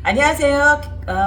안녕하세요.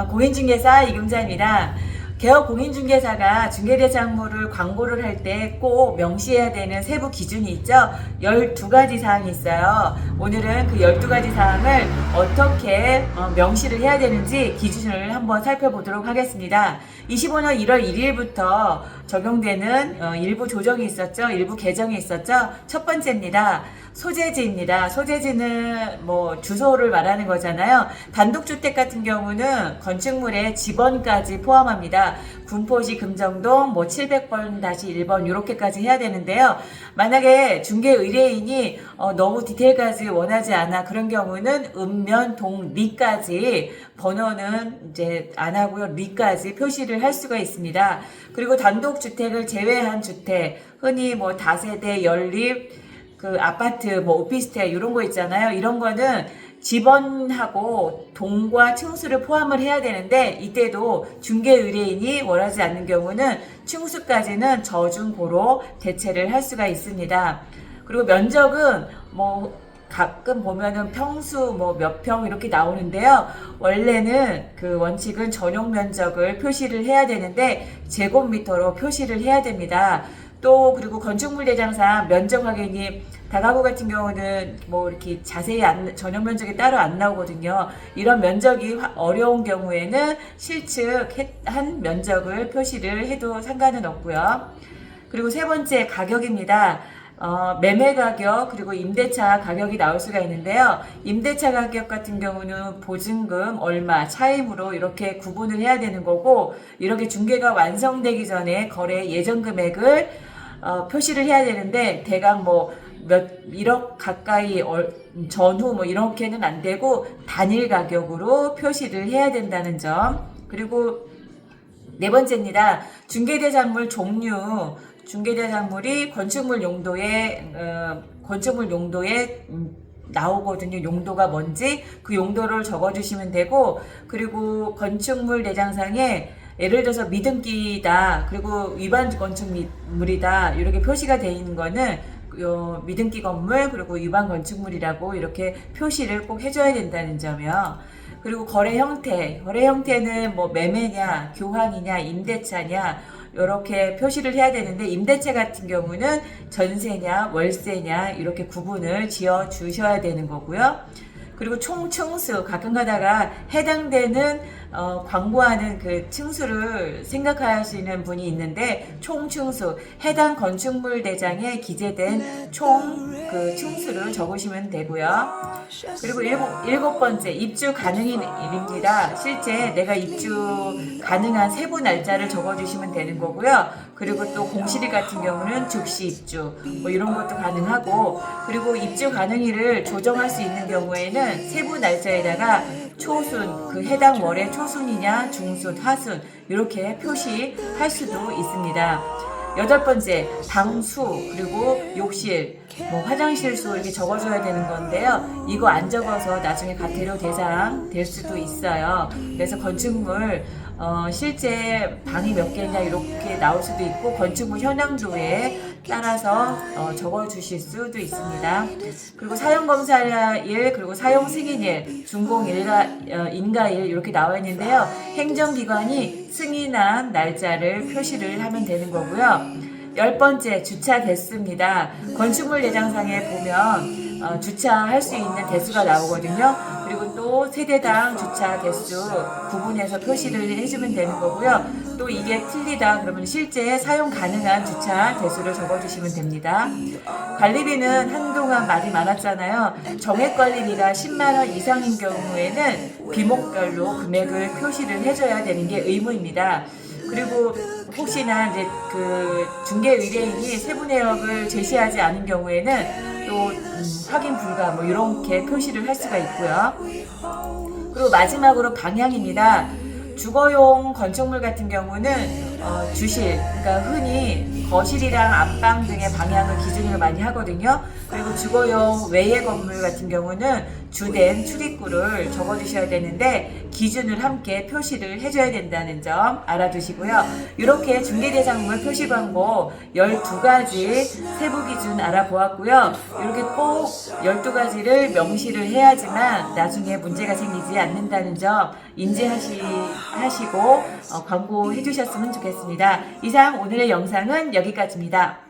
공인중개사 이금자입니다. 개업 공인중개사가 중개대장물을 광고를 할 때 꼭 명시해야 되는 세부 기준이 있죠. 12가지 사항이 있어요. 오늘은 그 12가지 사항을 어떻게 명시를 해야 되는지 기준을 한번 살펴보도록 하겠습니다. 25년 1월 1일부터 적용되는 일부 조정이 있었죠. 일부 개정이 있었죠. 첫 번째입니다. 소재지입니다. 소재지는 뭐 주소를 말하는 거잖아요. 단독주택 같은 경우는 건축물의 지번까지 포함합니다. 군포시 금정동 뭐 700번-1번 이렇게까지 해야 되는데요. 만약에 중개 의뢰인이 너무 디테일까지 원하지 않아 그런 경우는 읍면, 동, 리까지 번호는 이제 안 하고요. 리까지 표시를 할 수가 있습니다. 그리고 단독주택을 제외한 주택, 흔히 뭐 다세대, 연립, 그 아파트, 뭐 오피스텔 이런 거 있잖아요. 이런 거는 지번하고 동과 층수를 포함을 해야 되는데 이때도 중개 의뢰인이 원하지 않는 경우는 층수까지는 저중고로 대체를 할 수가 있습니다. 그리고 면적은 뭐 가끔 보면은 평수 뭐 몇 평 이렇게 나오는데요. 원래는 그 원칙은 전용 면적을 표시를 해야 되는데 제곱미터로 표시를 해야 됩니다. 또 그리고 건축물 대장상 면적 확인이 다가구 같은 경우는 뭐 이렇게 자세히 전용 면적이 따로 안 나오거든요. 이런 면적이 어려운 경우에는 실측한 면적을 표시를 해도 상관은 없고요. 그리고 세 번째 가격입니다. 매매 가격 그리고 임대차 가격이 나올 수가 있는데요. 임대차 가격 같은 경우는 보증금 얼마 차임으로 이렇게 구분을 해야 되는 거고, 이렇게 중개가 완성되기 전에 거래 예정 금액을 표시를 해야 되는데 대강 뭐 몇 1억 가까이 전후 뭐 이렇게는 안 되고 단일 가격으로 표시를 해야 된다는 점. 그리고 네 번째입니다. 중개대장물 종류. 중개대장물이 건축물 용도에 나오거든요. 용도가 뭔지 그 용도를 적어주시면 되고, 그리고 건축물 대장상에 예를 들어서 미등기다, 그리고 위반 건축물이다 이렇게 표시가 되어 있는 거는 미등기 건물 그리고 위반 건축물이라고 이렇게 표시를 꼭 해줘야 된다는 점이요. 그리고 거래 형태는 뭐 매매냐, 교환이냐, 임대차냐 이렇게 표시를 해야 되는데, 임대차 같은 경우는 전세냐, 월세냐 이렇게 구분을 지어 주셔야 되는 거고요. 그리고 총 층수, 가끔 가다가 해당되는 광고하는 그 층수를 생각하시는 분이 있는데, 총 층수, 해당 건축물 대장에 기재된 총 그 층수를 적으시면 되고요. 그리고 일곱 번째, 입주 가능일입니다. 실제 내가 입주 가능한 세부 날짜를 적어주시면 되는 거고요. 그리고 또 공실일 같은 경우는 즉시 입주 뭐 이런 것도 가능하고, 그리고 입주 가능일을 조정할 수 있는 경우에는 세부 날짜에다가 초순, 그 해당 월의 초순이냐, 중순, 하순 이렇게 표시할 수도 있습니다. 여덟 번째, 방수 그리고 욕실, 뭐 화장실 수 이렇게 적어줘야 되는 건데요. 이거 안 적어서 나중에 가태료 대상 될 수도 있어요. 그래서 건축물 실제 방이 몇 개냐 이렇게 나올 수도 있고, 건축물 현황도에 따라서 적어주실 수도 있습니다. 그리고 사용검사일 그리고 사용승인일, 준공인가일 이렇게 나와 있는데요. 행정기관이 승인한 날짜를 표시를 하면 되는 거고요. 10번째, 주차 대수입니다. 건축물 대장상에 보면 주차할 수 있는 대수가 나오거든요. 그리고 또 세대당 주차 대수 구분해서 표시를 해주면 되는 거고요. 또 이게 틀리다 그러면 실제 사용 가능한 주차 대수를 적어주시면 됩니다. 관리비는 한동안 말이 많았잖아요. 정액관리비가 10만원 이상인 경우에는 비목별로 금액을 표시를 해줘야 되는 게 의무입니다. 그리고 혹시나 이제 그 중개 의뢰인이 세부 내역을 제시하지 않은 경우에는 또 확인 불가 뭐 이렇게 표시를 할 수가 있고요. 그리고 마지막으로 방향입니다. 주거용 건축물 같은 경우는 주실, 그러니까 흔히 거실이랑 안방 등의 방향을 기준으로 많이 하거든요. 그리고 주거용 외의 건물 같은 경우는 주된 출입구를 적어주셔야 되는데, 기준을 함께 표시를 해줘야 된다는 점 알아두시고요. 이렇게 중개대상물 표시 광고 12가지 세부 기준 알아보았고요. 이렇게 꼭 12가지를 명시를 해야지만 나중에 문제가 생기지 않는다는 점 인지하시고 광고해 주셨으면 좋겠습니다. 이상 오늘의 영상은 여기까지입니다.